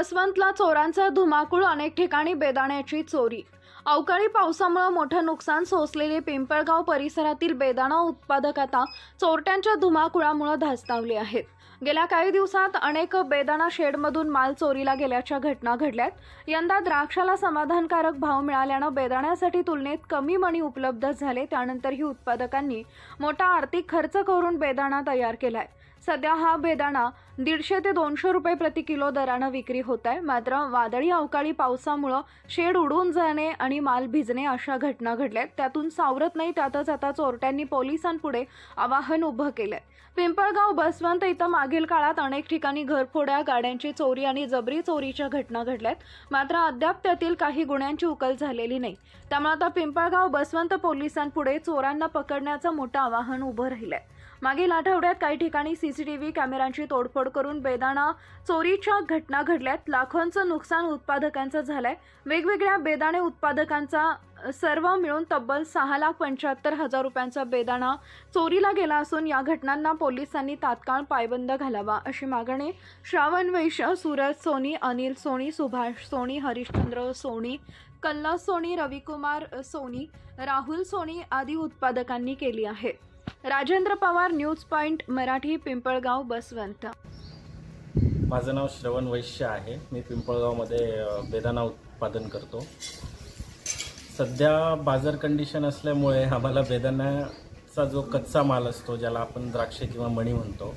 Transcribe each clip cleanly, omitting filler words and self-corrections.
बसवंतला चोरांचा धुमाकूळ, अनेक ठिकाणी बेदाण्याची चोरी। अवकाळी पावसामुळे मोठं नुकसान सोसलेले पिंपळगाव परिसरातील बेदाणा उत्पादक आता चोरट्यांच्या धुमाकूळामुळे धास्तावले आहेत। गेल्या काही दिवसात अनेक बेदाणा शेडमधून माल चोरीला गेल्याच्या घटना घडल्यात। यंदा द्राक्षाला समाधानकारक भाव मिळाल्याने बेदाण्यासाठी तुलनेत कमी मणी उपलब्ध झाले। त्यानंतरही उत्पादकांनी मोठा आर्थिक खर्च करून बेदाणा तयार केलाय। सध्या हा बेदाणा 150 ते 200 रुपये प्रति किलो दराने विक्री होत आहे। मात्र वादळी अवकाळी पावसामुळे शेड उडून जाणे आणि माल भिजणे अशा घटना घडल्यात। त्यातून सावरत नाही त्यातच आता चोरट्यांनी पोलिसांपुढे आवाहन उभं केलंय। पिंपळगाव बसवंत इथं मागील काळात अनेक ठिकाणी घरफोड्या, गाड्यांची चोरी आणि जबरी चोरीच्या घटना घडल्यात। मात्र अद्याप त्यातील काही गुन्ह्यांची उकल झालेली नाही। त्यामुळे आता पिंपळगाव बसवंत पोलिसांपुढे चोरांना पकडण्याचं मोठं आवाहन उभं राहिलंय। मागील आठवड्यात काही ठिकाणी सीसीटीव्ही कॅमेऱ्यांची तोडफोड करून बेदाणा चोरीच्या घटना घडल्यात। लाखोंचं नुकसान उत्पादकांचं झालंय। वेगवेगळ्या बेदाणे उत्पादकांचा सर्व मिळून तब्बल 6,75,000 रुपयांचा बेदाणा चोरीला गेला असून या घटनांना पोलिसांनी तात्काळ पायबंद घालावा अशी मागणी श्रावण वैश्य, सूरज सोनी, अनिल सोनी, सुभाष सोनी, हरिश्चंद्र सोनी, कल्लास सोनी, रविकुमार सोनी, राहुल सोनी आदी उत्पादकांनी केली आहे। Rajendra Pawar, news point Marathi, Pimpalgaon Baswant. माझं नाव श्रावण वैश्य आहे। मी पिंपळगावमध्ये बेदाणा उत्पादन करतो। सध्या बाजार कंडिशन असल्यामुळे आम्हाला बेदाण्याचा जो कच्चा माल असतो, ज्याला आपण द्राक्षे किंवा मणी म्हणतो,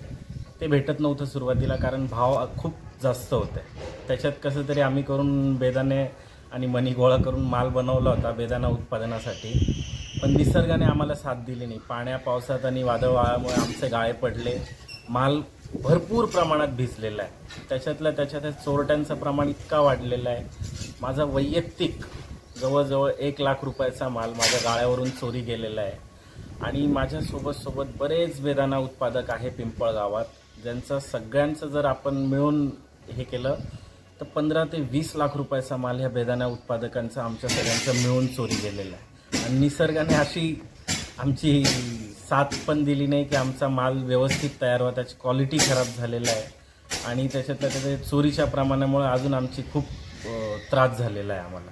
ते भेटत नव्हतं सुरुवातीला, कारण भाव खूप जास्त होते। त्याच्यात कसं तरी आम्ही करून बेदाणे आणि मणी गोळा करून माल बनवला होता बेदाणा उत्पादनासाठी, पण निसर्गाने आम्हाला साथ दिली नाही। पाण्या पावसात आणि वादळ वाऱ्यामुळे आमचे गाळे पडले, माल भरपूर प्रमाणात भिजलेला आहे। त्याच्यात चोरट्यांचं प्रमाण इतका वाढलेलं आहे। माझा वैयक्तिक जवळजवळ 1 लाख रुपयाचा माल माझ्या गाळ्यावरून चोरी गेलेला आहे। आणि माझ्यासोबत बरेच बेदाणा उत्पादक आहे पिंपळगावात, ज्यांचं सगळ्यांचं जर आपण मिळून हे केलं तर 15 ते 20 लाख रुपयाचा माल ह्या बेदाणा उत्पादकांचा आमच्या सगळ्यांचं मिळून चोरी गेलेला आहे। आणि निसर्गाने अशी आमची साथ पण दिली नाही की आमचा माल व्यवस्थित तयार व्हावा, त्याची क्वालिटी खराब झालेला आहे। आणि त्याच्यात चोरीच्या प्रमाणामुळे अजून आमची खूप त्रास झालेला आहे आम्हाला।